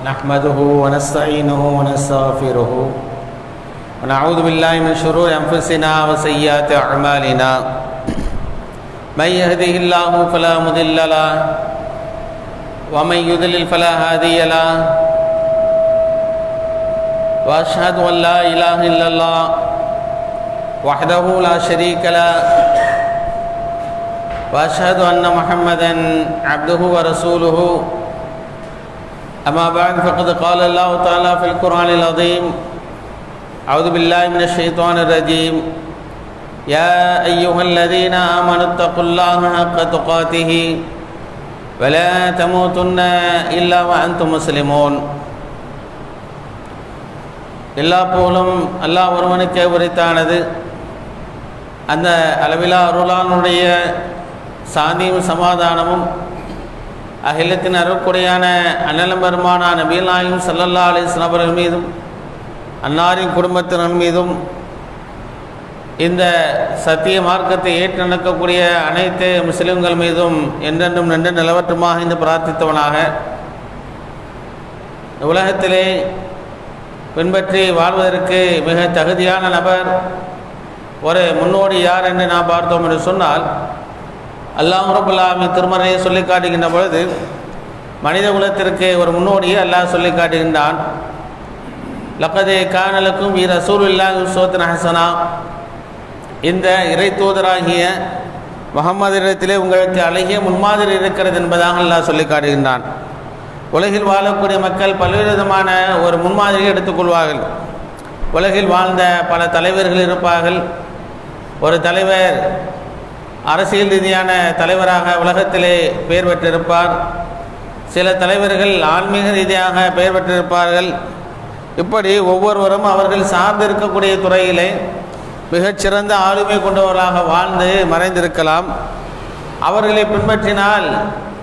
نحمده ونستعينه ونستغفره ونعوذ بالله من شرور أنفسنا وسيئات أعمالنا من يهده الله فلا مضل له ومن يضلل فلا هادي له وأشهد أن لا إله إلا الله وحده لا شريك له وأشهد أن محمدا عبده ورسوله أما بعد فقد قال الله تعالى في القرآن العظيم أعوذ بالله من الشيطان الرجيم يا أيها الذين آمنوا اتقوا الله حق تقاته ولا تموتن إلا وأنتم مسلمون. எல்லா புகழும் அல்லாஹ் ஒருவனுக்கே உரித்தானது. அந்த அளவிலா அருளானுடைய சாந்தியும் சமாதானமும் அகிலத்தின் அருட்கொடையான அண்ணலும் பெருமானான நபிகள் நாயகம் ஸல்லல்லாஹு அலைஹி வஸல்லம் அவர்கள் மீதும் அன்னாரின் குடும்பத்தினர் மீதும் இந்த சத்திய மார்க்கத்தை ஏற்று நடக்கக்கூடிய அனைத்து முஸ்லிம்கள் மீதும் என்றென்றும் நின்று நிலவற்றுமாக இந்த பிரார்த்தித்தவனாக உலகத்திலே பின்பற்றி வாழ்வதற்கு மிக தகுதியான நபர் ஒரு முன்னோடி யார் என்று நாம் பார்த்தோம் என்று சொன்னால் அல்லாஹ் ரப்பல் ஆலமீன் திருமறையை சொல்லி காட்டுகின்ற பொழுது மனித குலத்திற்கு ஒரு முன்னோடியை அல்லாஹ் சொல்லி காட்டுகின்றான். லக்கதே கான லக்கும் ஃபீ ரசூலில்லாஹி உஸ்வத்துன் ஹஸனா, இந்த இறை தூதராகிய முஹம்மதிடத்திலே உங்களுக்கு அழகிய முன்மாதிரி இருக்கிறது என்பதாக அல்லாஹ் சொல்லி காட்டுகின்றான். உலகில் வாழக்கூடிய மக்கள் பல்வேறு விதமான ஒரு முன்மாதிரியை எடுத்துக்கொள்வார்கள். உலகில் வாழ்ந்த பல தலைவர்கள் இருப்பார்கள். ஒரு தலைவர் அரசியல் ரீதியான தலைவராக உலகத்திலே பெயர் பெற்றிருப்பார். சில தலைவர்கள் ஆன்மீக ரீதியாக பெயர் பெற்றிருப்பார்கள். இப்படி ஒவ்வொருவரும் அவர்கள் சார்ந்திருக்கக்கூடிய துறையிலே மிகச்சிறந்த ஆளுமை கொண்டவர்களாக வாழ்ந்து மறைந்திருக்கலாம். அவர்களை பின்பற்றினால்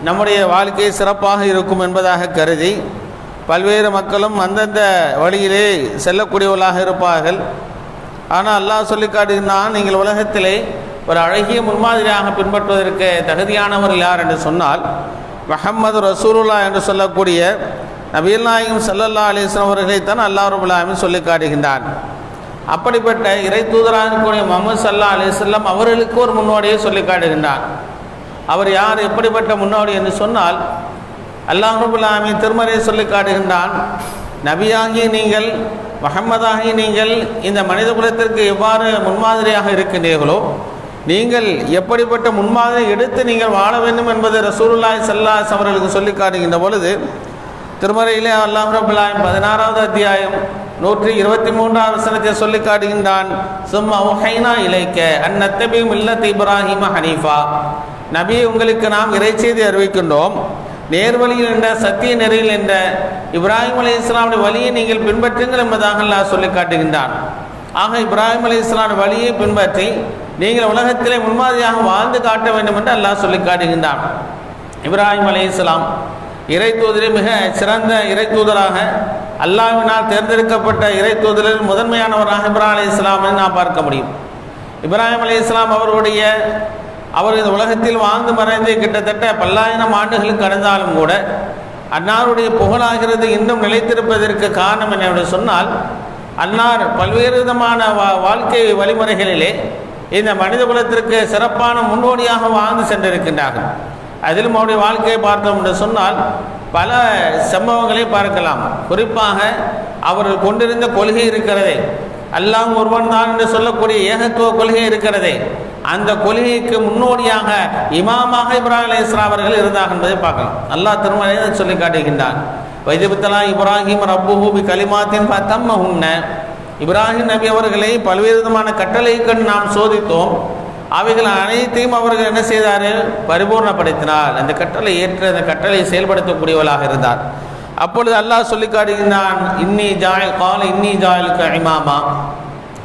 நம்முடைய வாழ்க்கை சிறப்பாக இருக்கும் என்பதாக கருதி பல்வேறு மக்களும் அந்தந்த வழியிலே செல்லக்கூடியவர்களாக இருப்பார்கள். ஆனால் அல்லாஹ் சொல்லி காட்டுகின்றான், நீங்கள் உலகத்திலே ஒரு அழகிய முன்மாதிரியாக பின்பற்றுவதற்கு தகுதியானவர்கள் யார் என்று சொன்னால் முஹம்மது ரசூலுல்லாஹ் என்று சொல்லக்கூடிய நபிகள் நாயகம் ஸல்லல்லாஹு அலைஹி வஸல்லம் அவர்களைத்தான் அல்லாஹ் ரப்பல் ஆலமீன் சொல்லி காட்டுகின்றான். அப்படிப்பட்ட இறை தூதராக இருக்கக்கூடிய முஹம்மது ஸல்லல்லாஹு அலைஹி வஸல்லம் அவர்களுக்கு ஒரு முன்னோடியை சொல்லி காட்டுகின்றான். அவர் யார், எப்படிப்பட்ட முன்னோடி என்று சொன்னால் அல்லாஹ் ரப்பல் ஆலமீன் திருமறையை சொல்லி காட்டுகின்றான். நபியாகிய நீங்கள், முஹம்மதாகிய நீங்கள் இந்த மனித குலத்திற்கு எவ்வாறு முன்மாதிரியாக இருக்கின்றீர்களோ, நீங்கள் எப்படிப்பட்ட முன்மாதிரி எடுத்து நீங்கள் வாழ வேண்டும் என்பது ரசூலுல்லாஹி ஸல்லல்லாஹு அலைஹி வஸல்லம் அவர்களுக்கு சொல்லி காட்டுகின்ற பொழுது திருமறையிலே அல்லாஹ் ரப்பல் ஆலமீன் 16வது அத்தியாயம் 123வது வசனத்தை சொல்லி காட்டுகின்றான். சும்ம அவ்ஹைனா இலைக்க அன் நத்தபி மில்லத் இப்ராஹீம ஹனீஃபா, நபி உங்களுக்கு நாம் இறைச்செய்தி அறிவிக்கின்றோம், நேர்வழியில் என்ற சத்திய நெறியில் என்ற இப்ராஹிம் அலைஹிஸ்ஸலாமுடைய வழியை நீங்கள் பின்பற்றுங்கள் என்பதாக அல்லாஹ் சொல்லி காட்டுகின்றான். ஆக இப்ராஹிம் அலைஹிஸ்ஸலாமுடைய வழியை பின்பற்றி நீங்கள் உலகத்திலே முன்மாதிரியாக வாழ்ந்து காட்ட வேண்டும் என்று அல்லாஹ் சொல்லி காட்டுகின்றான். இப்ராஹிம் அலைஹிஸ்ஸலாம் இறை தூதரில் மிக சிறந்த இறை தூதராக அல்லாஹ்வினால் தேர்ந்தெடுக்கப்பட்ட இறை தூதரில் முதன்மையானவராக இப்ராஹிம் அலைஹிஸ்ஸலாமை நாம் பார்க்க முடியும். இப்ராஹிம் அலைஹிஸ்ஸலாம் அவர் இந்த உலகத்தில் வாழ்ந்து மறைந்து கிட்டத்தட்ட பல்லாயிரம் ஆண்டுகளுக்கு கடந்தாலும் கூட அன்னாருடைய புகழாகிறது இன்னும் நிலைத்திருப்பதற்கு காரணம் என்னவென்று சொன்னால், அன்னார் பல்வேறு விதமான வாழ்க்கை வழிமுறைகளிலே இந்த மனித குலத்திற்கு சிறப்பான முன்னோடியாக வாழ்ந்து சென்றிருக்கின்றார்கள். அதிலும் அவருடைய வாழ்க்கையை பார்த்தோம் என்று சொன்னால் பல சம்பவங்களை பார்க்கலாம். குறிப்பாக அவர்கள் கொண்டிருந்த கொள்கை இருக்கிறதே, அல்லாஹ் ஒருவன் தான் என்று சொல்லக்கூடிய ஏகத்துவ கொள்கை இருக்கிறதே, அந்த கொள்கைக்கு முன்னோடியாக இமாமாக இப்ராஹிம் அலைஹிஸ்ஸலாம் அவர்கள் இருந்தார்கள் என்பதை பார்க்கலாம். அல்லாஹ் திருமறையை சொல்லி காட்டுகின்றான். வைதிபத்தலா இப்ராஹிம் ரப்புஹு பி கலிமாத்தின் ஃபதம்மஹுன்ன, இப்ராஹிம் நபி அவர்களை பல்வேறு விதமான கட்டளை கண்டு நாம் சோதித்தோம், அவைகள் அனைத்தையும் அவர்கள் என்ன செய்தார்கள், பரிபூர்ணப்படுத்தினார். அந்த கட்டளை ஏற்று அந்த கட்டளை செயல்படுத்தக்கூடியவர்களாக இருந்தார். அப்பொழுது அல்லாஹ் சொல்லி காட்டுகின்றான், இன்னி ஜாயிலுக்க இமாமா,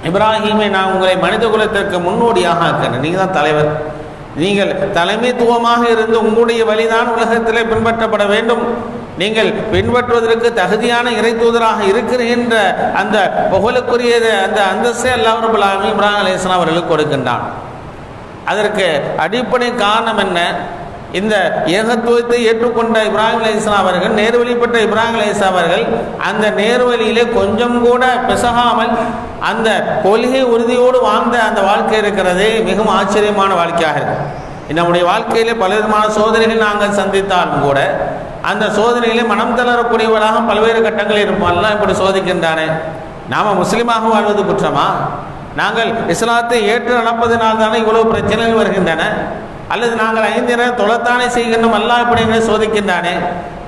இப்ராஹிமை நான் உங்களை மனித குலத்திற்கு முன்னோடியாக ஆக்கிறேன். நீங்கள் தான் தலைவர், நீங்கள் தலைமைத்துவமாக இருந்து உங்களுடைய வழிதான் உலகத்திலே பின்பற்றப்பட வேண்டும், நீங்கள் பின்பற்றுவதற்கு தகுதியான இறை தூதராக இருக்கிற அந்த புகழுக்குரிய அந்த அந்தஸ்தை அல்லாஹ் ரப்பல் ஆலமீன் இப்ராஹிம் அலைஹிஸ்ஸலாம் அவர்களுக்கு கொடுக்கின்றான். அதற்கு அடிப்படை காரணம் என்ன? இந்த ஏகத்துவத்தை ஏற்றுக்கொண்ட இப்ராஹிம் அலைஹிஸ்ஸலாம் அவர்கள், நேர்வழிப்பட்ட இப்ராஹிம் அலைஹிஸ்ஸலாம் அவர்கள் அந்த நேர்வழியிலே கொஞ்சம் கூட பிசகாமல் அந்த கொள்கை உறுதியோடு வாழ்ந்த அந்த வாழ்க்கை இருக்கிறதே மிகவும் ஆச்சரியமான வாழ்க்கையாக இருக்கு. நம்முடைய வாழ்க்கையிலே பலவிதமான சோதனைகள் நாங்கள் சந்தித்தாலும் கூட அந்த சோதனையிலே மனம் தளரக்கூடியவர்களாக பல்வேறு கட்டங்கள் இருப்போம். எல்லாம் இப்படி சோதிக்கின்றானே, நாம் முஸ்லீமாக வாழ்வது குற்றமா? நாங்கள் இஸ்லாத்தை ஏற்று நடப்பதனால் தானே இவ்வளவு பிரச்சனைகள் வருகின்றன? அல்லது நாங்கள் 5 நேரம் தொலைத்தானே செய்கின்றோம், எல்லாம் இப்படி சோதிக்கின்றானே?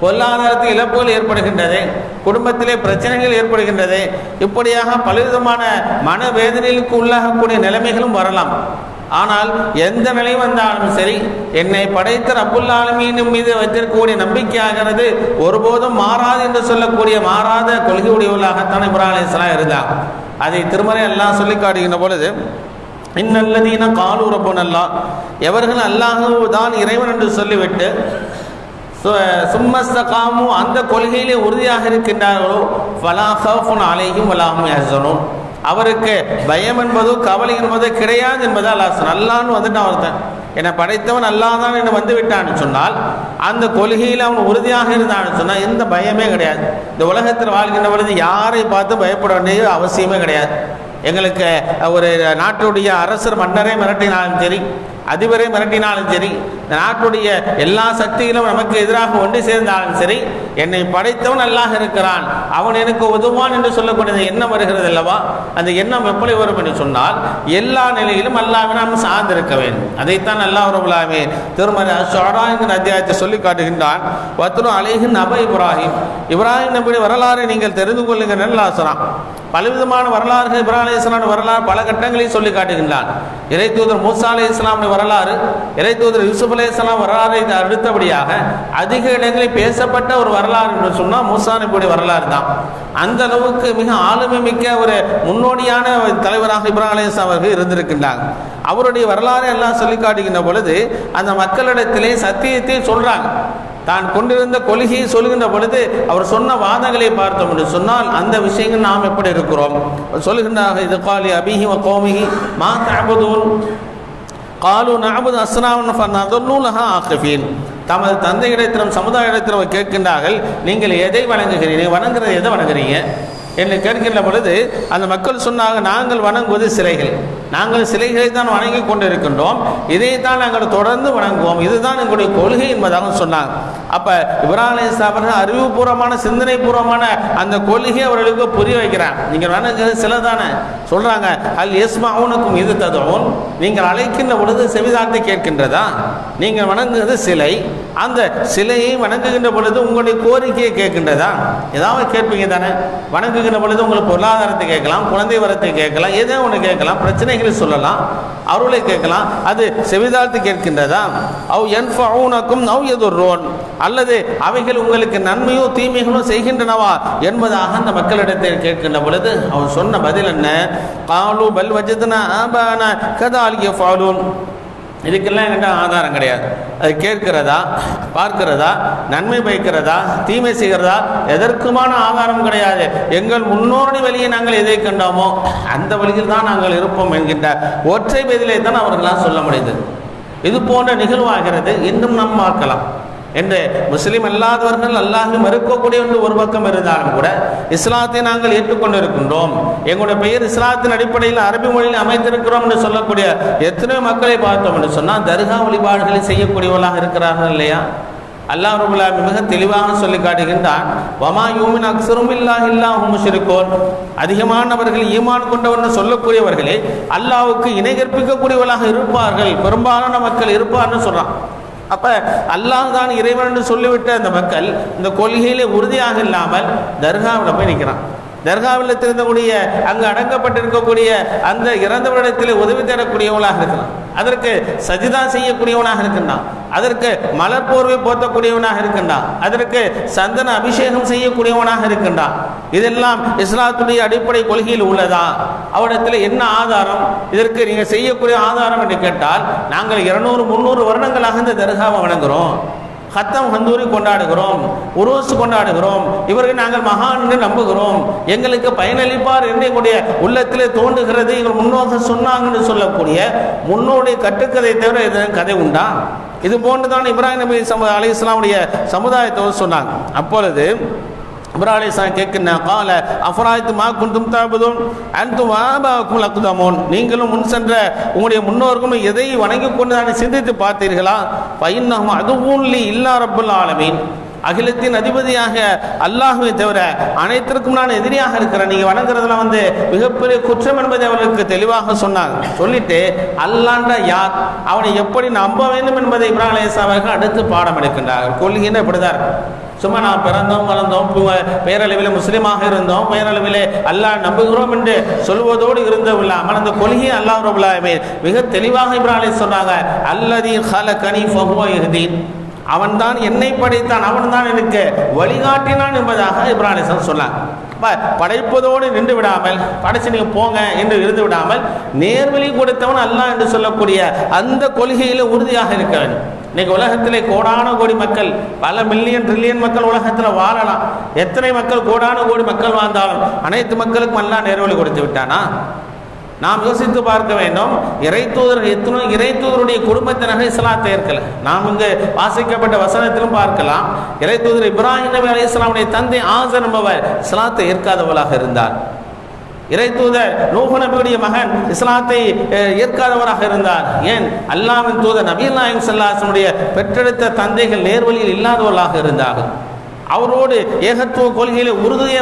பொருளாதாரத்தில் இழப்புகள் ஏற்படுகின்றது, குடும்பத்திலே பிரச்சனைகள் ஏற்படுகின்றது, இப்படியாக பலவிதமான மனவேதனைகளுக்கு உள்ளாகக்கூடிய நிலைமைகளும் வரலாம். ஆனால் எந்த நிலை வந்தாலும் சரி, என்னை படைத்த ரப்புல் ஆலமீன் மீது வைத்திருக்கக்கூடிய நம்பிக்கையாகிறது ஒருபோதும் மாறாது என்று சொல்லக்கூடிய மாறாத கொள்கை உடையவர்களாகத்தான் இப்ராஹிம் அலைஹிஸ்ஸலாம் இருந்தார். அதை திருமறை அல்லாஹ் சொல்லி காட்டுகின்ற பொழுது, இன்னல்லதீன காலு ரப்புனல்லாஹ், எவர்கள் அல்லாஹ் தான் இறைவன் என்று சொல்லிவிட்டு சும்மஸ்தகாமு அந்த கொள்கையிலே உறுதியாக இருக்கின்றார்களோ ஃபலா ஹவுஃபுன் அலைஹிம் வலா ஹும் யஹ்ஸனூன், அவருக்கு பயம் என்பதோ கவலை என்பதோ கிடையாது என்பதை அல்லாஹ் சொன்னான். அல்லான்னு வந்துட்டான் ஒருத்தன், என்னை படைத்தவன் அல்லாஹ் தான் என்னை வந்து விட்டான்னு சொன்னால், அந்த கொள்கையில் அவன் உறுதியாக இருந்தான்னு சொன்னால் எந்த பயமே கிடையாது. இந்த உலகத்தில் வாழ்கின்ற பொழுது யாரை பார்த்து பயப்பட வேண்டிய அவசியமே கிடையாது. எங்களுக்கு ஒரு நாட்டுடைய அரசர் மன்னரை மிரட்டினாலும் சரி, அதிபரை மிரட்டினாலும் சரி, இந்த நாட்டுடைய எல்லா சக்திகளும் நமக்கு எதிராக ஒன்று சேர்ந்தாலும் சரி, என்னை படைத்தவன் அல்லாஹ் இருக்கிறான், அவன் எனக்கு உதவான் என்று சொல்லக்கூடிய எண்ணம் வருகிறது அல்லவா? அந்த எண்ணம் எப்படி வரும் என்று சொன்னால், எல்லா நிலையிலும் அல்லாஹ்வை நாம் சார்ந்திருக்க வேண்டும். அதைத்தான் அல்லாஹ் ரப்பல் ஆலமீன் திருமறை அஷ்-ஷுஅரா என்கிற அத்தியாயத்தை சொல்லி காட்டுகின்றான். வத்லு அலைஹிம் நப இப்ராஹிம், இப்ராஹிம் நபியுடைய வரலாறை நீங்கள் தெரிந்து கொள்ளுங்கள் என்று அல்லாஹ் சொன்னான். பலவிதமான வரலாறுகள் இப்ராஹிம் அலைஹிஸ்ஸலாம் வரலாறு பல கட்டங்களையும் சொல்லி காட்டுகின்றான். இறை தூதர் மூசா அலைஹிஸ்ஸலாம் வரலாறு, இறை தூதர் யூசுப் அலைஹிஸ்ஸலாம் வரலாறை அடுத்தபடியாக அதிக இடங்களில் பேசப்பட்ட ஒரு வரலாறு என்று சொன்னால் மூசா நபியுடைய வரலாறு தான். அந்த அளவுக்கு மிக ஆளுமை மிக்க ஒரு முன்னோடியான தலைவராக இப்ராஹிம் அலைஹிஸ்ஸலாம் அவர்கள் இருந்திருக்கின்றாங்க. அவருடைய வரலாறை எல்லாம் சொல்லி காட்டுகின்ற பொழுது அந்த மக்களிடத்திலே சத்தியத்தை சொல்றாங்க. தான் கொண்டிருந்த கொள்கையை சொல்கின்ற பொழுது அவர் சொன்ன வாதங்களை பார்த்தோம் என்று சொன்னால் அந்த விஷயங்கள் நாம் எப்படி இருக்கிறோம் சொல்கின்றார்கள். இது காலி அபிஹி வ கௌமிஹி மா தஅபுதூன் காலு நஅபுது அஸ்னாமன் ஃபனதுல்லு லஹா ஆகிஃபீன், தமது தந்தை இடத்திலும் சமுதாய இடத்திலும் கேட்கின்றார்கள், நீங்கள் எதை வணங்குகிறீர்கள், வணங்குறது எதை வணங்குறீங்க என்று கேட்கின்ற பொழுது அந்த மக்கள் சொன்னாங்க, நாங்கள் வணங்குவது சிலைகள், நாங்கள் சிலைகளை தான் வணங்கி கொண்டிருக்கின்றோம், இதைத்தான் நாங்கள் தொடர்ந்து வணங்குவோம், இதுதான் எங்களுடைய கொள்கை என்பதாக சொன்னாங்க. அப்போ இப்ராஹிம் அலைஹிஸ்ஸலாம் அவர்கள் அறிவுபூர்வமான சிந்தனை பூர்வமான அந்த கொள்கையை அவர்களுக்கு புரிய வைக்கிறாங்க. நீங்கள் வணங்குறது சிலை தானே சொல்கிறாங்க. அல் யஸ்மஊனக்கும் இது ததுஊன், நீங்கள் அழைக்கின்ற பொழுது செவிதார்த்தை கேட்கின்றதா? நீங்கள் வணங்குவது சிலை, அந்த சிலையை வணங்குகின்ற பொழுது உங்களுடைய கோரிக்கையை கேட்கின்றதா? ஏதாவது கேட்பீங்க தானே? வணங்குகின்ற பொழுது உங்களுக்கு பொருளாதாரத்தை கேட்கலாம், குழந்தை வரத்தை கேட்கலாம், ஏதோ ஒன்று கேட்கலாம், பிரச்சனைகளை சொல்லலாம், அருளை கேட்கலாம், அது செவிதார்த்து கேட்கின்றதா? அவ் யன்ஃபஊனக்கும் அவ் யதுர்ரூன், அல்லது அவைகள் உங்களுக்கு நன்மையோ தீமைகளோ செய்கின்றனவா என்பதாக அந்த மக்களிடத்தில் கேட்கின்ற பொழுது அவன் சொன்ன பதில் என்ன? காலு பல் வஜத்னா ஆபானா கதாலிக ஃபாலூன், இதுக்கெல்லாம் என்கிட்ட ஆதாரம் கிடையாது. அது கேட்கிறதா, பார்க்கிறதா, நன்மை பயக்கிறதா, தீமை செய்கிறதா, எதற்குமான ஆதாரம் கிடையாது. எங்கள் முன்னோருடைய வழியை நாங்கள் எதை கண்டோமோ அந்த வழியில் தான் நாங்கள் இருப்போம் என்கின்ற ஒற்றை பதிலை தான் அவர்களால் சொல்ல முடியுது. இது போன்ற நிகழ்வாகிறது இன்னும் நாம் பார்க்கலாம். என்று முஸ்லீம் அல்லாதவர்கள் அல்லாஹை மறுக்கக்கூடிய ஒரு பக்கம் இருந்தாலும் கூட இஸ்லாத்தை நாங்கள் ஏற்றுக்கொண்டிருக்கின்றோம், எங்களுடைய பெயர் இஸ்லாத்தின் அடிப்படையில் அரபி மொழியில் அமைத்திருக்கிறோம் என்று சொல்லக்கூடிய எத்தனை மக்களை பார்த்தோம் என்று சொன்னால் தர்கா வழிபாடுகளை செய்யக்கூடியவர்களாக இருக்கிறார்கள் இல்லையா? அல்லாஹ் ரப்பல் ஆலமீன் மிக தெளிவாக சொல்லி காட்டுகின்றான், வமா யூமின் அக்ஸரும் பில்லாஹி இல்லா ஹும் முஷ்ரிகூன், அதிகமானவர்கள் ஈமான் கொண்டவர்கள் சொல்லக்கூடியவர்களே அல்லாஹ்வுக்கு இணை கற்பிக்கக்கூடியவர்களாக இருப்பார்கள், பெரும்பாலான மக்கள் இருப்பார்னு சொல்றான். அப்போ அல்லாஹ் தான் இறைவன் என்று சொல்லிவிட்ட அந்த மக்கள் இந்த கொள்கையிலே உறுதியாக இல்லாமல் தர்காவில் போய் நிற்கிறான். தர்காவில் திருந்தக்கூடிய அங்கு அடங்கப்பட்டிருக்கக்கூடிய அந்த இறந்தவரிடத்தில் உதவி தேடக்கூடியவனாக இருக்கலாம், அதற்கு சஜிதா செய்யக்கூடியவனாக இருக்கின்றான், அதற்கு மலர் போர்வை போர்த்தக்கூடியவனாக இருக்கின்றான், அதற்கு சந்தன அபிஷேகம் செய்யக்கூடியவனாக இருக்கின்றான். இதெல்லாம் இஸ்லாத்துடைய அடிப்படை கொள்கையில் உள்ளதா? அவரிடத்தில் என்ன ஆதாரம்? இதற்கு நீங்கள் செய்யக்கூடிய ஆதாரம் என்று கேட்டால், நாங்கள் 200-300 வருடங்களாக இந்த தர்காவை வணங்குகிறோம், ஹத்தம் ஹந்தூரி கொண்டாடுகிறோம், உருவசு கொண்டாடுகிறோம், இவர்கள் நாங்கள் மகான் என்று நம்புகிறோம், எங்களுக்கு பயனளிப்பார் என்று எங்களுடைய உள்ளத்திலே தோன்றுகிறது, இவர் முன்னோர்கள் சொன்னாங்கன்னு சொல்லக்கூடிய முன்னோடைய கட்டுக்கதை தவிர எதுவும் கதை உண்டா? இது போன்று தான் இப்ராஹிம் நபி அலைஹிஸ்ஸலாமுடைய சமுதாயத்தோடு சொன்னாங்க. அப்பொழுது இப்ராஹிம் அலைஹிஸ்ஸலாம் கேட்கிறேன், கால அஃபராய்த்து மா குன்தும் தஅபுதூன் அன்தும் வஆபாஉக்கும் லக்தமூன், நீங்களும் முன் சென்ற உங்களுடைய முன்னோர்களும் எதை வணங்கி கொண்டு தான் சிந்தித்து பார்த்தீர்களா? ஃபஇன்னஹும் அதுவும் லி இல்லா ரப்புல் ஆலமீன், அகிலத்தின் அதிபதியாக அல்லாஹ்வை தவிர அனைத்திற்கும் நான் எதிரியாக இருக்கிறேன், நீங்கள் வணங்குறதுல மிகப்பெரிய குற்றம் என்பதை அவர்களுக்கு தெளிவாக சொன்னாங்க. சொல்லிட்டு அல்லாண்ட யார், அவனை எப்படி நம்ப வேண்டும் என்பதை இப்ராஹிம் அலைஹிஸ்ஸலாம் அவர்கள் அடுத்து பாடம் எடுக்கின்றார்கள். கொள்கைன்னு இப்படிதான் இருக்கும். சும்மா நான் பிறந்தோம் வளர்ந்தோம் பேரளவில் முஸ்லீமாக இருந்தோம், பேரளவில் அல்லாஹ் நம்புகிறோம் என்று சொல்வதோடு இருந்தவில்லாமல் அந்த கொள்கையை அல்லாஹ் ரப்பல் ஆலமீன் மிக தெளிவாக இப்ராஹிம் அலைஹிஸ்ஸலாம் சொன்னாங்க, அல்லதீ ஹலகனி ஃபஹுவ யஹ்தீன், அவன்தான் என்னை படைத்தான், அவன்தான் எனக்கு வழிகாட்டினான் என்பதாக இப்ராஹிம் அலைஹிஸ்ஸலாம் சொன்னாங்க. படைப்பதோடு நின்று விடாமல், படைச்சு நீங்க போங்க என்று இருந்து விடாமல், நேர்வழி கொடுத்தவன் அல்லாஹ் என்று சொல்லக்கூடிய அந்த கொள்கையில உறுதியாக இருக்க வேண்டும். இன்னைக்கு உலகத்திலே கோடான கோடி மக்கள், பல மில்லியன் ட்ரில்லியன் மக்கள் உலகத்தில் வாழலாம். எத்தனை மக்கள், கோடான கோடி மக்கள் வாழ்ந்தாலும் அனைத்து மக்களுக்கும் அல்லாஹ் நேர்வழி கொடுத்து விட்டானா? நாம் யோசித்து பார்க்க வேண்டும். எத்தனை இறை தூதருடைய குடும்பத்தினர்கள் இஸ்லாத்தை ஏற்கல. நாம் இங்கு வாசிக்கப்பட்ட வசனத்திலும் பார்க்கலாம், இறை தூதர் இப்ராஹிம் நபி அலைஹிஸ்ஸலாமுடைய தந்தை ஆசர் என்பவர் இஸ்லாத்தை ஏற்காதவராக இருந்தார். இறை தூதர் நூஹ் நபியுடைய மகன் இஸ்லாத்தை ஏற்காதவராக இருந்தார். ஏன்? அல்லாஹ்வின் தூதர் நபிகள் நாயகம் ஸல்லல்லாஹு அலைஹி வஸல்லம் பெற்றெடுத்த தந்தைகள் நேர்வழியில் இல்லாதவர்களாக இருந்தார்கள். அவரோடு ஏகத்துவ கொள்கையில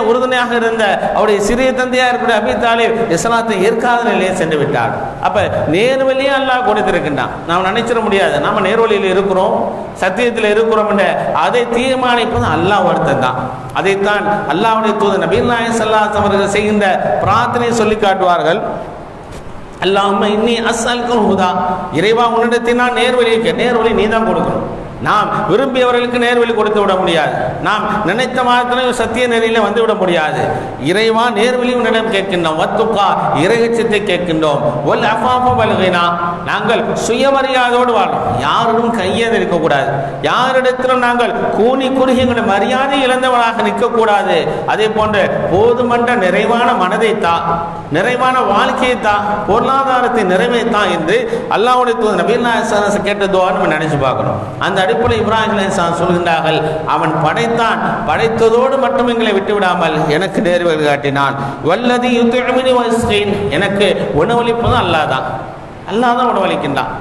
உறுதுணையாக இருந்த அவருடைய சிறிய தந்தையா இருக்கிற அபீ தாலிப் இஸ்லாத்தை ஏற்காத நிலையை சென்று விட்டார். அப்ப நேர்வழியே அல்லாஹ் கொடுத்திருக்கின்றான். நாம் நினைச்சிட முடியாது நாம நேர்வழியில் இருக்கிறோம், சத்தியத்தில் இருக்கிறோம் என்ற அதை தீர்மானிப்பது அல்லாஹ் ஒருத்தன் தான். அதைத்தான் அல்லாஹ்வுடைய தூதர் நபிகள் நாயகம் ஸல்லல்லாஹு அலைஹி வஸல்லம் அவர்கள் செய்கின்ற பிரார்த்தனையை சொல்லி காட்டுவார்கள். அல்லாஹும்ம இன்னி அஸ்அலுக்கல் ஹுதா, இறைவா உன்னிடத்தில் நான் நேர்வழி நீ தான் கொடுக்கணும். நாம் விரும்பியவர்களுக்கு நேர்வழி கொடுத்து விட முடியாது, நாம் நினைத்த மாதிரி சத்திய நெறியில வந்துவிட முடியாது. இறைவா நேர்வழி உன்னிடம் கேட்கின்றோம், வத்துக்கா இறையச்சத்தை கேட்கின்றோம், ஒல் அஃபாஃப வல்கினா நாங்கள் சுயமரியாதையோடு வாழணும், யாரிடம் கையேந்து இருக்கக்கூடாது, யாரிடத்திலும் நாங்கள் கூனி குறுகி எங்களுடைய மரியாதை இழந்தவனாக நிற்கக்கூடாது. அதே போன்று போதுமன்ற நிறைவான மனதைத்தா, நிறைவான வாழ்க்கையைத்தா, பொருளாதாரத்தை நிறைவேற்றா என்று அல்லாஹ்வுடைய தூதர் நபிகள் நாயகம் ஸல்லல்லாஹு அலைஹி வஸல்லம் கேட்ட துஆ நம்ம நினைச்சு பார்க்கணும். அந்த அடிப்படையில் இப்ராஹிம் அலைஹிஸ்ஸலாம் சொல்கின்றார்கள், அவன் படைத்தான், படைத்ததோடு மட்டும் எங்களை விட்டுவிடாமல் எனக்கு நேர்வழி காட்டினான். வல்லதி யுத்இமுனி வயஸ்கீன், எனக்கு உணவளிப்பதும் அல்லாஹ் தான் உணவளிக்கின்றான்.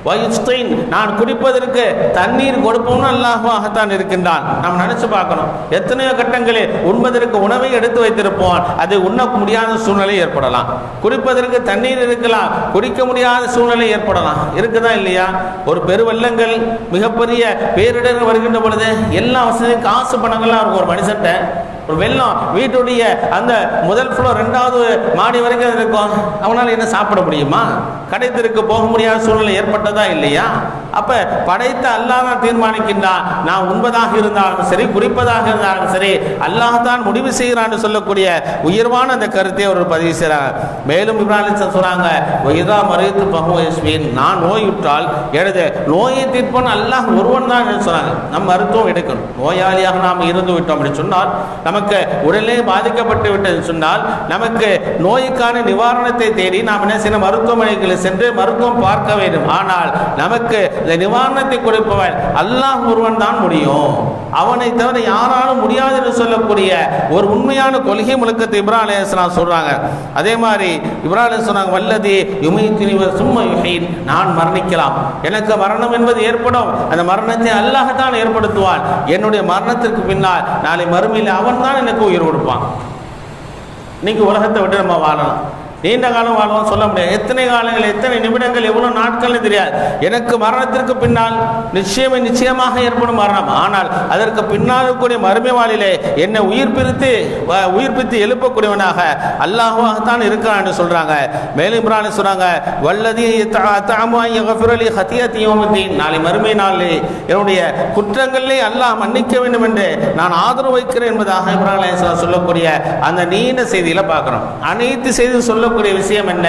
வயுஸ்தீன், நான் குடிப்பதற்கு தண்ணீர் கொடுப்போம்னு அல்லாஹ்வாகத்தான் இருக்கின்றான். நாம் நினைச்சு பார்க்கணும், எத்தனையோ கட்டங்களில் உண்பதற்கு உணவை எடுத்து வைத்திருப்போம், அது உண்ண முடியாத சூழ்நிலை ஏற்படலாம். குடிப்பதற்கு தண்ணீர் இருக்கலாம், குடிக்க முடியாத சூழ்நிலை ஏற்படலாம். இருக்குதா இல்லையா? ஒரு பெருவெள்ளங்கள் மிகப்பெரிய பேரிடர் வருகின்ற பொழுது எல்லா வசதியும் காசு பணங்கள்லாம் இருக்கும். ஒரு மனுஷன்ட்ட ஒரு வெள்ளம் வீட்டுடைய அந்த முதல் ஃப்ளோர் 2வது மாடி வரைக்கும் இருக்கும், அவனால் என்ன சாப்பிட முடியுமா? கடைத்திற்கு போக முடியாத சூழ்நிலை ஏற்பட்டதா இல்லையா? அப்ப படைத்த அல்லாஹ் தான் தீர்மானிக்கின்றான். நான் உண்பதாக இருந்தாலும் சரி, குடிப்பதாக இருந்தாலும் சரி, அல்லாஹ் தான் முடிவு செய்கிறான்னு சொல்லக்கூடிய உயர்வான அந்த கருத்தை அவர் பதிவு செய்கிறார். மேலும் இப்ராஹிம் சொல்றாங்க, வயதா மறைத்து பகுவஸ்மீன், நான் நோயுற்றால் எனது நோயை தீர்ப்பன் அல்லாஹ் ஒருவன் தான் சொன்னாங்க. நம் மருத்துவம் எடுக்கணும். நோயாளியாக நாம் இருந்து விட்டோம் அப்படின்னு சொன்னால், நமக்கு உடலே பாதிக்கப்பட்டு விட்டது சொன்னால், நமக்கு நோய்க்கான நிவாரணத்தை தேடி நாம் என்ன செய்யணும்? மருத்துவமனைகளில் சென்று மருத்துவம் பார்க்க வேண்டும். ஆனால் நமக்கு இந்த நிவாரணத்தை கொடுப்பவன் அல்லாஹ் ஒருவன் தான் முடியும், அவனை தவிர யாராலும் முடியாது என்று சொல்லக்கூடிய ஒரு உண்மையான கொள்கை முழக்கத்தை இப்ராஹிம் அலைஹிஸ்ஸலாம் சொல்றாங்க. அதே மாதிரி இப்ராஹிம் சொன்னாங்க, வல்லதி யுமீத்துனி சும்ம யுஹீன், நான் மரணிக்கலாம், எனக்கு மரணம் என்பது ஏற்படும், அந்த மரணத்தை அல்லாஹ் தான் ஏற்படுத்துவான். என்னுடைய மரணத்திற்கு பின்னால் நாளை மறுமையில் அவன் தான் எனக்கு உயிர் கொடுப்பான். இன்னைக்கு உலகத்தை விட்டு நம்ம வாழலாம், நீண்ட காலம் வாழ்வோம் சொல்ல முடியாது. எத்தனை காலங்கள், எத்தனை நிமிடங்கள், எவ்வளவு நாட்கள்னு தெரியாது. எனக்கு மரணத்திற்கு பின்னால் நிச்சயமாக ஏற்படும் மரணம். ஆனால் அதற்கு பின்னால் கூடிய மறுமை வாழிலே என்னை உயிர்ப்பித்து எழுப்பக்கூடியவனாக அல்லாஹ்வாகத்தான் இருக்கிறான் என்று சொல்றாங்க. மேலும் இப்ராஹிம் சொல்றாங்க, வல்லதி யக்ஃபிருலி ஹதியத்தி யௌமித்தீன், நாளை மறுமை நாளிலே என்னுடைய குற்றங்களை அல்லாஹ் மன்னிக்க வேண்டும் என்று நான் ஆதரவு வைக்கிறேன் என்பதாக இப்ராஹிம் அலைஹிஸ்ஸலாம் சொல்லக்கூடிய அந்த நீண்ட செய்தியில பார்க்கிறோம். அனைத்து செய்தி சொல்ல விஷயம் என்ன?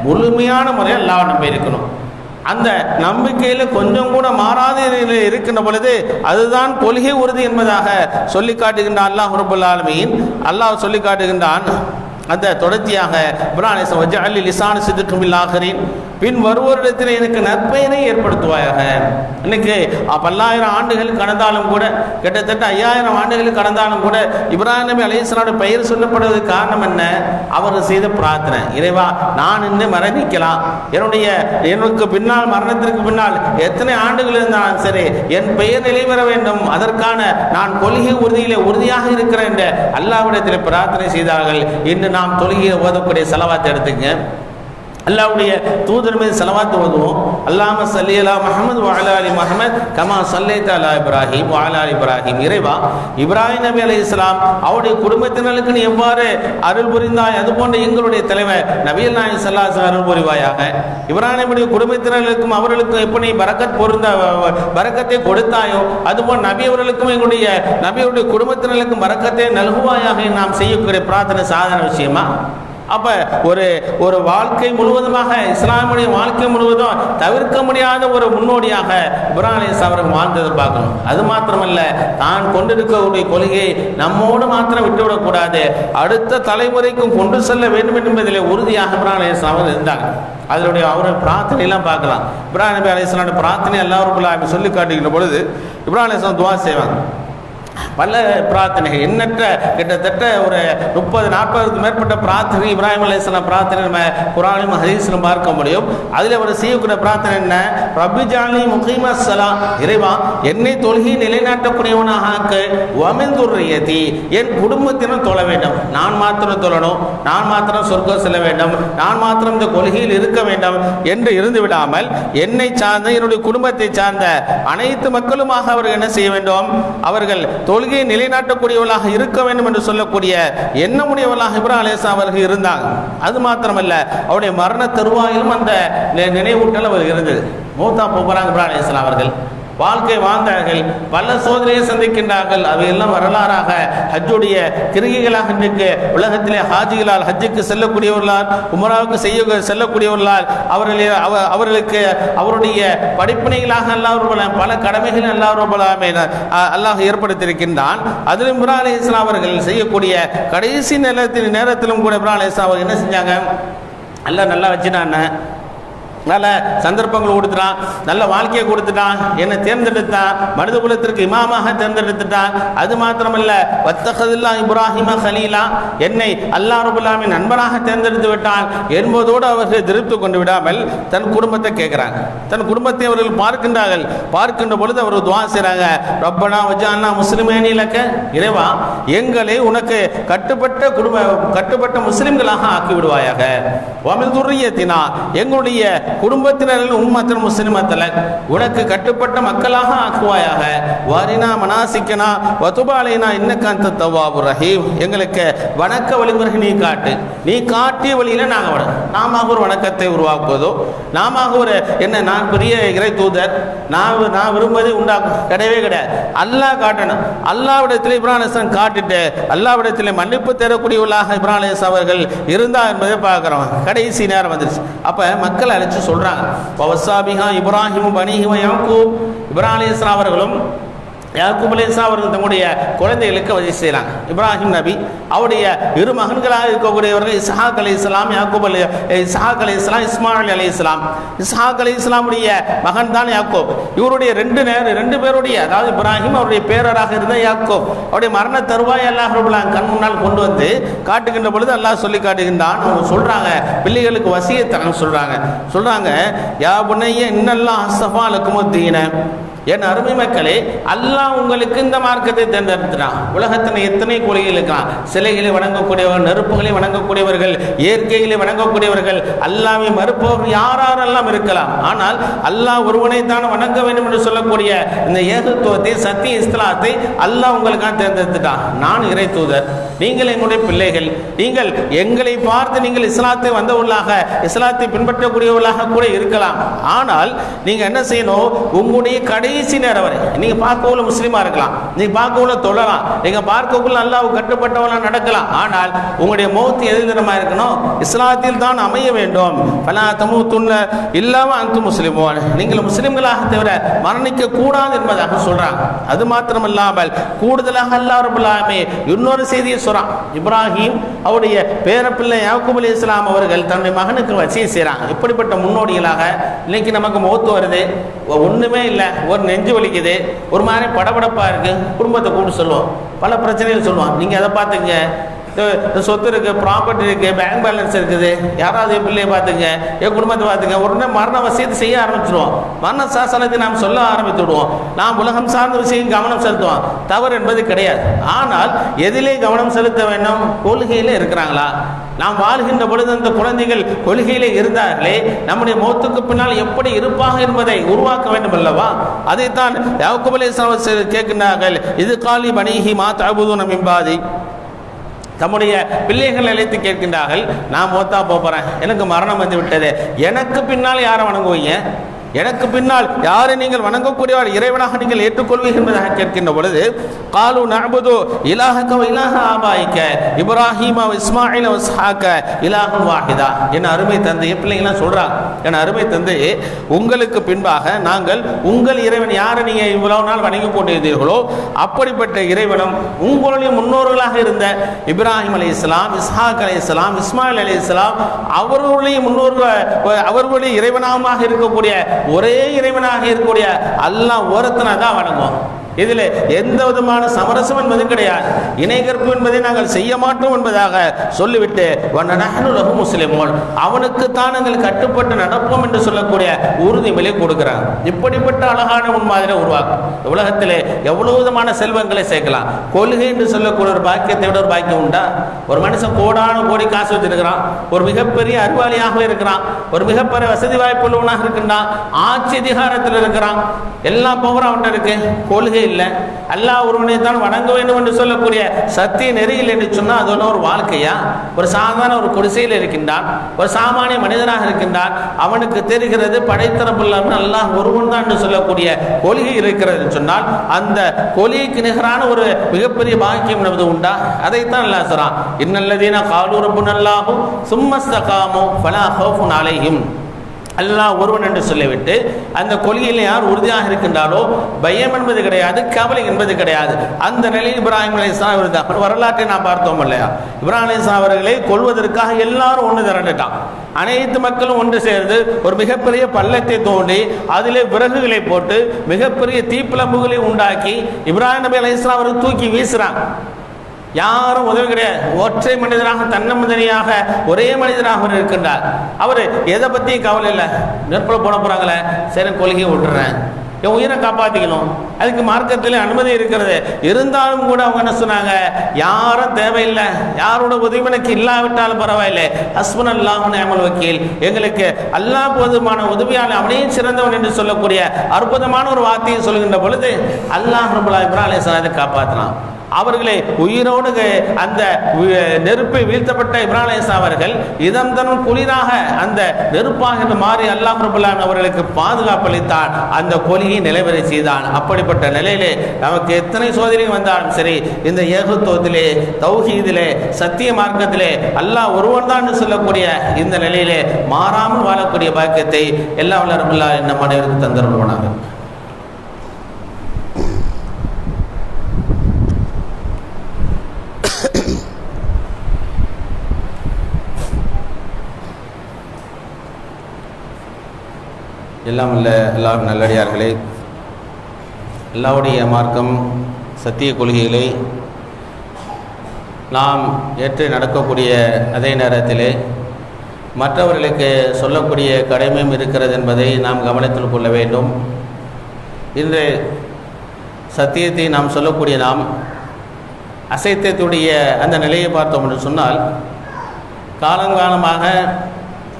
முழுமையான முறையில் அல்லாஹ் நம்பி இருக்கணும். அந்த நம்பிக்கையில் கொஞ்சம் கூட மாறாத இருக்கின்ற பொழுது அதுதான் கொள்கை உறுதி என்பதாக சொல்லி காட்டுகின்றான் அல்லாஹ் ரப்பல் ஆலமீன். அல்லாஹ் சொல்லி காட்டுகின்றான். அந்த தொடர்ச்சியாக இப்ராஹிம் வஜஅல் லிசான சித்கின் பில் ஆகிரீன், பின் வருவோரிடத்தில் எனக்கு நற்பெயரை ஏற்படுத்துவாயாக. இன்னைக்கு பல்லாயிரம் ஆண்டுகள் கடந்தாலும் கூட, கிட்டத்தட்ட 5000 ஆண்டுகள் கடந்தாலும் கூட இப்ராஹிம் நபி அலைஹிஸ்ஸலாமுடைய பெயர் சொல்லப்படுவதற்கு காரணம் என்ன? அவர் செய்த பிரார்த்தனை. இறைவா, நான் இன்னும் மரணிக்கலாம், எனக்கு பின்னால், மரணத்திற்கு பின்னால் எத்தனை ஆண்டுகள் இருந்தாலும் சரி, என் பெயர் நிலைவர வேண்டும், அதற்கான நான் கொள்கை உறுதியாக இருக்கிறேன் என்று அல்லாஹ்விடத்தில் பிரார்த்தனை செய்தார்கள். இன்று நாம் தொழுகையை ஓதக்கூடிய ஸலவாத் எடுத்துங்க. அல்லாஹ்வுடைய தூதர் மீது ஸலவாத் ஓதுவோம். அல்லாஹும்ம ஸல்லி அலா முஹம்மது வ அலா ஆலி முஹம்மத் கமா ஸல்லைத அலா இப்ராஹிம் வ அலா ஆலி இப்ராஹிம். இறைவா, இப்ராஹிம் நபி அலைஹிஸ்ஸலாம் அவருடைய குடும்பத்தினருக்கு நீ எவ்வாறு அருள் புரிந்தாய், அதுபோன்று எங்களுடைய தலைவர் நபிகள் நாயகம் ஸல்லல்லாஹு அலைஹி வஸல்லம் அருள் புரிவாயாக. இப்ராஹிம் நபியுடைய குடும்பத்தினர்களுக்கும் அவர்களுக்கும் எப்படி பரக்கத்தை கொடுத்தாயோ, அதுபோல் நபி அவர்களுக்கும் எங்களுடைய நபியுடைய குடும்பத்தினர்களுக்கும் பரக்கத்தை நல்குவாயாக. நாம் செய்யக்கூடிய பிரார்த்தனை சாதாரண விஷயமா? அப்போ ஒரு வாழ்க்கை முழுவதுமாக, இஸ்லாமுடைய வாழ்க்கை முழுவதும் தவிர்க்க முடியாத ஒரு முன்னோடியாக இப்ராஹிம் அலைஹிஸ்ஸலாம் அவர்கள் வாழ்ந்ததை பார்க்கணும். அது மாத்திரமல்ல, தான் கொண்டிருக்கக்கூடிய கொள்கையை நம்மோடு மாத்திரம் விட்டுவிடக்கூடாது, அடுத்த தலைமுறைக்கும் கொண்டு செல்ல வேண்டும் என்பதில் உறுதியாக இப்ராஹிம் அலைஹிஸ்ஸலாம் அவர்கள் இருந்தாங்க. அதனுடைய அவருடைய பிரார்த்தனையெல்லாம் பார்க்கலாம். இப்ராஹிம் நபி அலைஹிஸ்ஸலாமுடைய பிரார்த்தனை அல்லாஹ் ரப்பல் ஆலமீன் சொல்லி காட்டுகின்ற பொழுது இப்ராஹிம் அலைஹிஸ்ஸலாம் துஆ செய்வாங்க. பல பிரார்த்தனைகள், எண்ணற்ற கிட்டத்தட்ட ஒரு 30-40க்கு மேற்பட்ட பிரார்த்தனை இப்ராஹிம் அலைஹிஸ்ஸலாம் பிரார்த்தனை நம்ம குர்ஆனிலும் ஹதீஸிலும் பார்க்க முடியும். அதில் அவர் செய்யக்கூடிய பிரார்த்தனை என்ன? ரப்பி ஜஅல்னி முகீமஸ் ஸலாம், இறைவா என்னை தொழுகையை நிலைநாட்டக்கூடியவனாக ஆக்கு, வ மின் துர்ரியதி, என் குடும்பத்தினர் தொழ வேண்டும், நான் மாத்திரம் தொழணும், நான் மாத்திரம் சொர்க்கம் செல்ல வேண்டும், நான் மாத்திரம் இந்த கொள்கையில் இருக்க வேண்டும் என்று இருந்து விடாமல் என்னை சார்ந்த என்னுடைய குடும்பத்தை சார்ந்த அனைத்து மக்களுமாக அவர்கள் என்ன செய்ய வேண்டும்? அவர்கள் தொழுகையை நிலைநாட்டக்கூடியவர்களாக இருக்க வேண்டும் என்று சொல்லக்கூடிய எண்ணமுடையவர்களாக இப்ராஹிம் அலைஹிஸ்ஸலாம் அவர்கள் இருந்தாங்க. அது மாத்திரமல்ல, அவருடைய மரண தருவாயிலும் அந்த நினைவூட்டல் அவர் இருந்தது. மூத்தா போகிறாங்க இப்ராஹிம் அலைஹிஸ்ஸலாம் அவர்கள், வாழ்க்கை வாழ்ந்தார்கள், பல சோதனையை சந்திக்கின்றார்கள். அவையெல்லாம் வரலாறாக ஹஜ்ஜுடைய கிருகிகளாக இன்றைக்கு உலகத்திலே ஹாஜிகளால் ஹஜ்ஜுக்கு செல்லக்கூடியவர்களால், உம்ராவுக்கு செல்லக்கூடியவர்களால் அவர்களுக்கு அவருடைய படிப்பினைகளாக அல்லாஹ் பல கடமைகள் அல்லாஹ் ஏற்படுத்தியிருக்கின்றான். அதிலும் இப்ராஹிம் அலைஹிஸ்ஸலாம் அவர்கள் செய்யக்கூடிய கடைசி நேரத்திலும் கூட இப்ராஹிம் அலைஹிஸ்ஸலாம் அவர்கள் என்ன செஞ்சாங்க? அல்லாஹ் நல்லா வச்சுட்டான், நல்ல சந்தர்ப்பங்கள் கொடுத்துட்டான், நல்ல வாழ்க்கையை கொடுத்துட்டான், என்னை தேர்ந்தெடுத்தான், மனித குலத்திற்கு இமாமாக தேர்ந்தெடுத்துட்டான். அது மாத்திரமல்ல, வத்தகதுல்லாஹ் இப்ராஹிம கலீலா, என்னை அல்லாஹ் ரப்பல் ஆலமீன் நண்பனாக தேர்ந்தெடுத்து விட்டான் என்பதோடு அவர்கள் திருப்தி கொண்டு விடாமல் தன் குடும்பத்தை கேட்குறாங்க. தன் குடும்பத்தை அவர்கள் பார்க்கின்ற பொழுது அவர் துஆ செய்கிறாங்க. ரப்பனா வஜஅல்னா முஸ்லிமீன லக, இறைவா எங்களை உனக்கு கட்டுப்பட்ட முஸ்லிம்களாக ஆக்கி விடுவாயாக. வ மின் துர்ரியத்தினா, எங்களுடைய குடும்பத்தினர்கள் உம்மத்தன் முஸ்லிமத்தல, உனக்கு கட்டுப்பட்ட மக்களாக ஆக்குவாயாக. வாரினா மனாசிக்கனா வதுபாலைனா இன்னக அன்த தவ்வாபுர் ரஹீம், எங்களுக்கு வணக்க வழிமுறை நீ காட்டு, நீ காட்டிய வழியில நாம ஒரு வணக்கத்தை உருவாக்குவதோ, நாம ஒரு நான் பெரிய இறை தூதர், நான் விரும்புவதை உண்டாக்கும் கிடையவே கிடையாது. அல்லாஹ் காட்டணும். அல்லாஹ்விடத்தில் இப்ராஹிம் அலைஹிஸ்ஸலாம் காட்டிட்டு அல்லாஹ்விடத்தில் மன்னிப்பு தரக்கூடியவர்களாக இப்ராஹிம் அலைஹிஸ்ஸலாம் அவர்கள் இருந்தார் என்பதை பார்க்கிறோம். கடைசி நேரம் வந்துருச்சு. அப்ப மக்கள் அழைச்சு சொல்றாங்க, வவசாபிஹா இப்ராஹிம் பனீஹி வ யாக்கூப், இப்ராஹிம் அலைஹிஸ்ஸலாம் அவர்களும் யாக்கூப் அலைஹிஸ்ஸலாம் அவர்கள் தம்முடைய குழந்தைகளுக்கு வழி செய்கிறாங்க. இப்ராஹிம் நபி அவருடைய இரு மகன்களாக இருக்கக்கூடியவர்கள் இஸ்ஹாக் அலைஹிஸ்ஸலாம், இஸ்ஹாக் அலைஹிஸ்ஸலாம், இஸ்மாயில் அலைஹிஸ்ஸலாம். இஸ்ஹாக் அலைஹிஸ்ஸலாமுடைய மகன் தான் யாக்கூப். இவருடைய ரெண்டு பேருடைய, அதாவது இப்ராஹிம் அவருடைய பேரராக இருந்த யாக்கூப், அவருடைய மரண தருவாய் அல்லாஹ் ரப்பல் ஆலமீன் கண் முன்னால் கொண்டு வந்து காட்டுகின்ற பொழுது அல்லாஹ் சொல்லி காட்டுகின்றான். அவங்க சொல்றாங்க, பிள்ளைகளுக்கு வசியத்தரன்னு சொல்றாங்க, யா புனைய இன்னல்லாஹ் அஸ்ஸஃபா லக்குமுத்தீன, என் அருமை மக்களே, அல்லாஹ் உங்களுக்கு இந்த மார்க்கத்தை தேர்ந்தெடுத்துட்டான். உலகத்தில் எத்தனை கொள்கைகள் இருக்கலாம், சிலைகளை வணங்கக்கூடியவர்கள், நெருப்புகளை வணங்கக்கூடியவர்கள், இயற்கைகளை வணங்கக்கூடியவர்கள், அல்லாஹ்வை மறுப்பவர்கள் யாரெல்லாம் இருக்கலாம். ஆனால் அல்லாஹ் ஒருவனை தான் வணங்க வேண்டும் என்று சொல்லக்கூடிய இந்த ஏகத்துவத்தை, சத்திய இஸ்லாத்தை அல்லாஹ் உங்களுக்காக தேர்ந்தெடுத்துட்டான். நான் இறை தூதர், நீங்கள் என்னுடைய பிள்ளைகள், நீங்கள் எங்களை பார்த்து நீங்கள் இஸ்லாத்தை வந்தவர்களாக, இஸ்லாத்தை பின்பற்றக்கூடியவர்களாக கூட இருக்கலாம். ஆனால் நீங்க என்ன செய்யணும்? உங்களுடைய கடைசி நேரம் வரை நீங்க பார்க்கவுள்ள முஸ்லீமா இருக்கலாம், நீங்க பார்க்கவுள்ள தொழலாம், நீங்க பார்க்கவுள்ள அல்லாஹ்வுக்கு கட்டுப்பட்டவங்களா நடக்கலாம். ஆனால் உங்களுடைய மௌத் எது தினமா இருக்கணும்? இஸ்லாத்தில் தான் அமைய வேண்டும். ஃபலா தமூதுன்ன இல்லா வ அன்தும் முஸ்லிமூன், நீங்கள் முஸ்லிம்களாக தவிர மரணிக்க கூடாது என்பதாக சொல்றாங்க. அது மாத்திரமல்லாமல் கூடுதலாக அல்லாஹ் ரப்பல் ஆலமீன் இன்னொரு செய்தியை சொல்கிறான். இப்ராஹிம் அவருடைய பேரப்பிள்ளை யாக்கூப் அலைஹிஸ்ஸலாம் அவர்கள் தன்னுடைய மகனுக்கு வசியம் செய்கிறாங்க. இப்படிப்பட்ட முன்னோடிகளாக இன்னைக்கு நமக்கு முகத்து வருது, ஒன்றுமே இல்லை, ஒரு நெஞ்சு வலிக்குது, ஒரு மாதிரி படபடப்பாக இருக்குது, குடும்பத்தை கூப்பிட்டு சொல்லுவோம், பல பிரச்சனைகள் சொல்லுவோம். நீங்கள் அதை பார்த்துங்க, சொத்து இருக்குது, ப்ராப்பர்ட்டி இருக்குது, பேங்க் பேலன்ஸ் இருக்குது, யாராவது என் பிள்ளையை பார்த்துங்க, என் குடும்பத்தை பார்த்துங்க, உடனே மரண வசியத்தை செய்ய ஆரம்பிச்சிடுவோம். மரண சாசனத்தை நாம் சொல்ல ஆரம்பித்து விடுவோம். நாம் உலகம் சார்ந்த விஷயம் கவனம் செலுத்துவோம், தவறு என்பது கிடையாது. ஆனால் எதிலே கவனம் செலுத்த வேண்டும்? கொள்கையில் இருக்கிறாங்களா? நாம் வாழ்கின்ற பொழுது அந்த குழந்தைகள் கொள்கையிலே இருந்தார்களே, நம்முடைய மௌத்துக்கு பின்னால் எப்படி இருப்பாங்க என்பதை உருவாக்க வேண்டும் அல்லவா? அதைத்தான் யாக்கூப் அலைஹிஸ்ஸலாம் கேட்கின்றார்கள். இது காலி பனீஹி மா தஅபுதூன மின் பாதி. தம்முடைய பிள்ளைகள் அழைத்து கேட்கின்றார்கள், நான் மௌத்தா போகிறேன், எனக்கு மரணம் வந்து விட்டது, எனக்கு பின்னால் யாரை வணங்குவீங்க? எனக்கு பின்னால் யாரை நீங்கள் வணங்கக்கூடியவர் இறைவனாக நீங்கள் ஏற்றுக்கொள்வீர்கள் என்பதாக கேட்கின்ற பொழுது, காலு நஅபுது இலாஹக வ இலாஹ ஆபாயிக இப்ராஹீம வ இஸ்மாயில் வ இஸ்ஹாக இலாஹுன் வாஹிதா. என் அருமை தந்தை, பிள்ளைங்களாம் சொல்கிறாங்க, என் அருமை தந்தை, உங்களுக்கு பின்பாக நாங்கள் உங்கள் இறைவன் யாரை நீங்கள் இவ்வளவு நாள் வணங்கி கொண்டிருந்தீர்களோ அப்படிப்பட்ட இறைவனும் உங்களுடைய முன்னோர்களாக இருந்த இப்ராஹிம் அலைஹிஸ்ஸலாம், இஸ்ஹாக் அலைஹிஸ்ஸலாம், இஸ்மாயில் அலைஹிஸ்ஸலாம் அவர்களுடைய முன்னோர்கள், அவர்களுடைய இறைவனாக இருக்கக்கூடிய ஒரே இறைவனாக இருக்கக்கூடிய அல்லாஹ் ஒருத்தனை தான் வணங்குவோம். இதில் எந்த விதமான சமரசம் என்பது கிடையாது, இணை கற்பு என்பதை நாங்கள் செய்ய மாட்டோம் என்பதாக சொல்லிவிட்டு முஸ்லிமோன் அவனுக்குத்தான் நாங்கள் கட்டுப்பட்டு நடப்போம் என்று சொல்லக்கூடிய உறுதிமொழி கொடுக்கிறாங்க. இப்படிப்பட்ட அழகான முன்மாதிரி உருவாக்கும். உலகத்திலே எவ்வளவு விதமான செல்வங்களை சேர்க்கலாம். கொள்கை என்று சொல்லக்கூடிய ஒரு பாக்கியத்தை விட ஒரு பாக்கியம் உண்டா? ஒரு மனுஷன் கோடான கோடி காசு வச்சிருக்கிறான், ஒரு மிகப்பெரிய அறிவாளியாக இருக்கிறான், ஒரு மிகப்பெரிய வசதி வாய்ப்பு உள்ளவனாக இருக்கின்றான், ஆட்சி அதிகாரத்தில் இருக்கிறான், எல்லா பவரும் அவன்கிட்ட இருக்கு, கொள்கை இல்லை, அல்லாஹ் ஒருவனை தான் வணங்க வேண்டும் என்று சொல்லக்கூடிய சத்திய நெறியில் என்று சொன்னால் அது ஒரு வாழ்க்கையா? ஒரு சாதாரண ஒரு குடிசையில் இருக்கின்றான், ஒரு சாமானிய மனிதனாக இருக்கின்றான், அவனுக்கு தெரிகிறது படைத்தரப்பில்லாமல் அல்லாஹ் ஒருவன் தான் என்று சொல்லக்கூடிய கொள்கை இருக்கிறது சொன்னால் அந்த கொள்கைக்கு நிகரான ஒரு மிகப்பெரிய பாக்கியம் என்பது உண்டா? அதைத்தான் அல்லாஹ் சொல்றான், இன்னல்லதீன காலு ரப்புனல்லாஹு சும்மஸ்தகாமு ஃபலா ஹௌஃபுன் அலைஹிம். அல்லாஹ் ஒருவன் என்று சொல்லிவிட்டு அந்த கொள்கையில் யார் உறுதியாக இருக்கின்றாலோ பயம் என்பது கிடையாது, கவலை என்பது கிடையாது. அந்த நிலையில் இப்ராஹிம் அலைஹிஸ்ஸலாம் இருந்தார். வரலாற்றை நாம் பார்த்தோம் இல்லையா? இப்ராஹிம் அலைஹிஸ்ஸலாம் அவர்களை கொல்வதற்காக எல்லாரும் ஒன்று திரண்டுட்டான். அனைத்து மக்களும் ஒன்று சேர்ந்து ஒரு மிகப்பெரிய பள்ளத்தை தோண்டி அதிலே விறகுகளை போட்டு மிகப்பெரிய தீப்பிழம்புகளை உண்டாக்கி இப்ராஹிம் நபி அலைஹிஸ்ஸலாம் அவர்கள் தூக்கி வீசுறாங்க. யாரும் உதவி கிடையாது, ஒற்றை மனிதனாக தன்னந்தனியாக ஒரே மனிதனாக அவர் இருக்கின்றார். அவர் எதை பற்றியும் கவலை இல்லை, நெருப்பில் போட போகிறாங்களே, சரி கொள்கையை விட்டுறேன், என் உயிரை காப்பாற்றிக்கணும், அதுக்கு மார்க்கத்தில் அனுமதி இருக்கிறது. இருந்தாலும் கூட அவங்க என்ன சொன்னாங்க, யாரும் தேவையில்லை, யாரோட உதவி எனக்கு இல்லாவிட்டாலும் பரவாயில்லை, ஹஸ்பன் அல்லாஹ் நிஅமல் வக்கீல், எங்களுக்கு அல்லாஹ் போதுமான உதவியாளர், அவனையும் சிறந்தவன் என்று சொல்லக்கூடிய அற்புதமான ஒரு வார்த்தையை சொல்கின்ற பொழுது அல்லாஹ் ரப்பல் இப்ராஹிம் அலைஹிஸ்ஸலாத்தை காப்பாற்றினான். அவர்களை உயிரோடு அந்த நெருப்பை வீழ்த்தப்பட்ட இப்ராஹிம் அலைஹிஸ்ஸலாம் அவர்கள் இதம் தரும் குளிராக அந்த நெருப்பாக மாறி அல்லாஹ் ரப்பல் ஆலமீன் அவர்களுக்கு பாதுகாப்பு அளித்தான், அந்த கொள்கையை நிலைவரை செய்தான். அப்படிப்பட்ட நிலையிலே நமக்கு எத்தனை சோதனை வந்தாலும் சரி, இந்த ஏகத்துவத்திலே, தௌஹீதிலே, சத்திய மார்க்கத்திலே அல்லாஹ் ஒருவன் தான் சொல்லக்கூடிய இந்த நிலையிலே மாறாமல் வாழக்கூடிய பாக்கியத்தை எல்லா வல்ல ரப்பல் ஆலமீன் நம் அனைவருக்கும் தந்தருள்வானாக. எல்லாம் இல்லை எல்லாம் நல்லடியார்களே, அல்லாஹ்வுடைய மார்க்கம் சத்திய கொள்கைகளை நாம் ஏற்று நடக்கக்கூடிய அதே நேரத்திலே மற்றவர்களுக்கு சொல்லக்கூடிய கடமையும் இருக்கிறது என்பதை நாம் கவனத்தில் கொள்ள வேண்டும். இன்று சத்தியத்தை நாம் சொல்லக்கூடிய நாம் அசைத்தத்துடைய அந்த நிலையை பார்த்தோம் என்று சொன்னால், காலங்காலமாக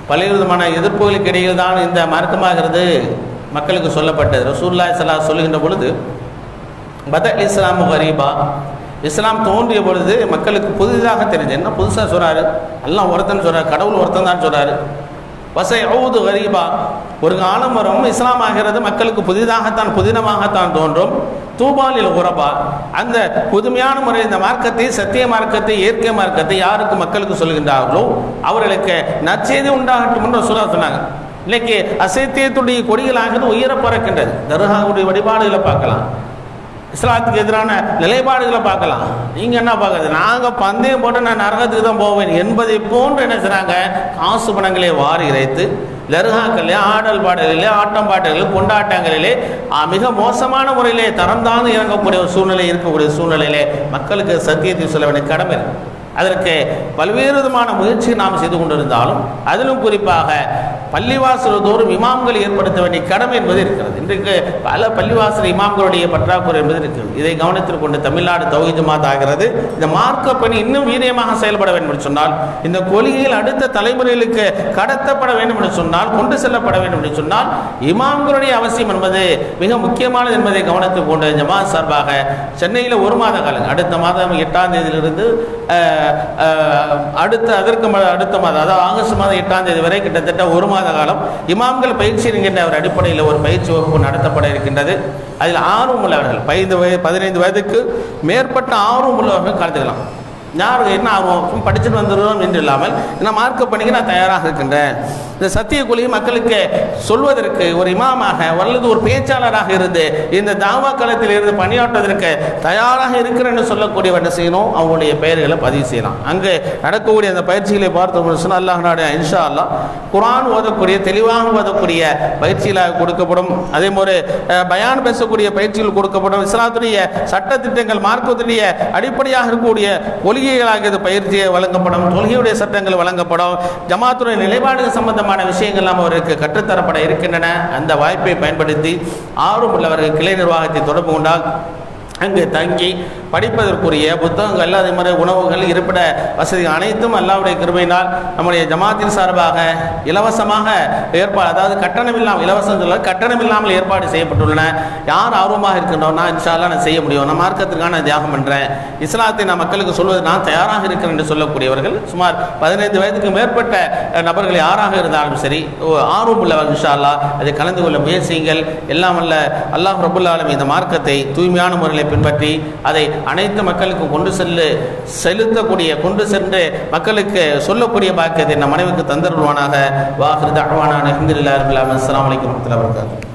பல்வேறு விதமான எதிர்ப்புகளுக்கு இடையில் தான் இந்த மார்க்கமாகிறது மக்களுக்கு சொல்லப்பட்டது. ரசூலுல்லாஹி ஸல்லல்லாஹு அலைஹி சொல்லுகின்ற பொழுது பதல் இஸ்லாமு கரீபா, இஸ்லாம் தோன்றிய பொழுது மக்களுக்கு புதிதாக தெரிஞ்சு, என்ன புதுசாக சொல்கிறாரு, எல்லாம் ஒருத்தன் சொல்கிறார், கடவுள் ஒருத்தன் தான் சொல்கிறாரு. வசைஊது கரீபா, ஒரு காலம் வரும் இஸ்லாம் ஆகிறது மக்களுக்கு புதினமாகத்தான் தோன்றும். தூபாலில் குரபா, அந்த புதுமையான முறை இந்த மார்க்கத்தை, சத்திய மார்க்கத்தை, இயற்கை மார்க்கத்தை யாருக்கு மக்களுக்கு சொல்கின்றார்களோ அவர்களுக்கு நற்செய்தி உண்டாகட்டும் என்று சொன்னாங்க. இன்னைக்கு அசத்தியத்துடைய கொடிகளாக உயர பறக்கின்றது. தர்காவுடைய வழிபாடுகளை பார்க்கலாம், இஸ்லாத்துக்கு எதிரான நிலைப்பாடுகளை பார்க்கலாம். நீங்கள் என்ன பார்க்குறது, நாங்கள் பந்தயம் போட்டு நான் நரகத்துக்கு தான் போவேன் என்பதை போன்று என்ன செய்கிறாங்க, காசு பணங்களே வாரி இறைத்து தர்காக்களிலே ஆடல் பாடலிலே ஆட்டம் பாடல்கள் கொண்டாட்டங்களிலே மிக மோசமான முறையிலே தரம்தான் இறங்கக்கூடிய ஒரு சூழ்நிலை இருக்கக்கூடிய சூழ்நிலையிலே மக்களுக்கு சத்தியத்தை சொல்ல வேண்டிய கடமை. அதற்கு பல்வேறு விதமான முயற்சி நாம் செய்து கொண்டிருந்தாலும் அதிலும் குறிப்பாக பள்ளிவாசல் தோறும் இமாம்கள் ஏற்படுத்த வேண்டிய கடமை என்பது இருக்கிறது. இன்றைக்கு பல பள்ளிவாசல் இமாம்களுடைய பற்றாக்குறை என்பது இருக்கிறது. இதை கவனத்தில் கொண்டு தமிழ்நாடு தௌஹீத் ஜமாத் ஆகிறது இந்த மார்க்க பணி இன்னும் வீரியமாக செயல்பட வேண்டும் என்று சொன்னால், இந்த கொள்கைகள் அடுத்த தலைமுறைகளுக்கு கடத்தப்பட வேண்டும் என்று சொன்னால், கொண்டு செல்லப்பட வேண்டும் என்று சொன்னால் இமாம்களுடைய அவசியம் என்பது மிக முக்கியமானது என்பதை கவனத்தில் கொண்டு ஜமாத் சார்பாக சென்னையில் ஒரு மாத காலம், அடுத்த மாதம் 8ஆம் தேதியிலிருந்து அடுத்த மாதம், அதாவது ஆகஸ்ட் மாதம் 8ஆம் தேதி வரை கிட்டத்தட்ட ஒரு மாத காலம் இமாம்கள் பயிற்சி என்கின்ற ஒரு அடிப்படையில் ஒரு பயிற்சி வகுப்பு நடத்தப்பட இருக்கின்றது. அதில் ஆர்வம் உள்ளவர்கள் 15 வயதுக்கு மேற்பட்ட ஆர்வம் உள்ளவர்கள் கலந்துக்கலாம். யார் என்ன ஆர்வம், படிச்சுட்டு வந்துடுவோம் என்று இல்லாமல் நான் மார்க்க பணிக்கு நான் தயாராக இருக்கின்றேன், இந்த சத்திய கொள்கையை மக்களுக்கு சொல்வதற்கு ஒரு இமாமாக அல்லது ஒரு பேச்சாளராக இருந்து இந்த தாவா களத்தில் இருந்து பணியாற்றுவதற்கு தயாராக இருக்கிறேன்னு சொல்லக்கூடியவர் என்ன செய்யணும், அவங்களுடைய பெயர்களை பதிவு செய்யலாம். அங்கே நடக்கக்கூடிய அந்த பயிற்சிகளை பார்த்தோம்னு சொன்னால் அல்லாஹ் நாடு இன்ஷா அல்லாஹ் குர்ஆன் ஓதக்கூடிய தெளிவாக ஓதக்கூடிய பயிற்சிகளாக கொடுக்கப்படும். அதே மாதிரி பயான் பேசக்கூடிய பயிற்சிகள் கொடுக்கப்படும். இஸ்லாத்துடைய சட்டத்திட்டங்கள் மார்க்கத்துடைய அடிப்படையாக இருக்கக்கூடிய கொள்கைகளாக இது பயிற்சியை வழங்கப்படும். தொழுகையுடைய சட்டங்கள் வழங்கப்படும். ஜமாத்துடைய நிலைப்பாடுகள் சம்பந்தமான விஷயங்கள் நாம் அவருக்கு கற்றுத்தரப்பட இருக்கின்றன. அந்த வாய்ப்பை பயன்படுத்தி ஆர்வம் உள்ளவர்கள் கிளை நிர்வாகத்தை தொடர்பு கொண்டால் அங்கு தங்கி படிப்பதற்குரிய புத்தகங்கள், அதே மாதிரி உணவுகள், இருப்பிட வசதி அனைத்தும் அல்லாஹ்வுடைய கிருபையினால் நம்முடைய ஜமாத்தின் சார்பாக இலவசமாக ஏற்பாடு, அதாவது கட்டணம் இல்லாமல், இலவசம் சொல்ல கட்டணம் இல்லாமல் ஏற்பாடு செய்யப்பட்டுள்ளன. யார் ஆர்வமாக இருக்கின்றோம்னா இன்ஷா அல்லாஹ் நான் செய்ய முடியும், நான் மார்க்கத்திற்கான தியாகம் பண்ணுறேன், இஸ்லாத்தை நான் மக்களுக்கு சொல்வது நான் தயாராக இருக்கிறேன் என்று சொல்லக்கூடியவர்கள் சுமார் 15 வயதுக்கு மேற்பட்ட நபர்கள் யாராக இருந்தாலும் சரி ஆர்வம் உள்ளவர்கள் இன்ஷா அல்லாஹ் அதை கலந்து கொள்ள முயற்சியுங்கள். எல்லாம் அல்ல அல்லாஹ் ரப்புல் ஆலமீன் இந்த மார்க்கத்தை தூய்மையான முறையில் பின்பற்றி அதை அனைத்து மக்களுக்கும் கொண்டு சென்று மக்களுக்கு சொல்லக்கூடிய பாக்கியத்தை நம் மனைவிக்கு தந்தருவானாக. வாஹிர் தஅவானா அல்ஹம்துலில்லாஹி ரப்பில் ஆலமீன். அஸ்ஸலாமு அலைக்கும் வரஹ்மத்துல்லாஹி வபரகாத்துஹு.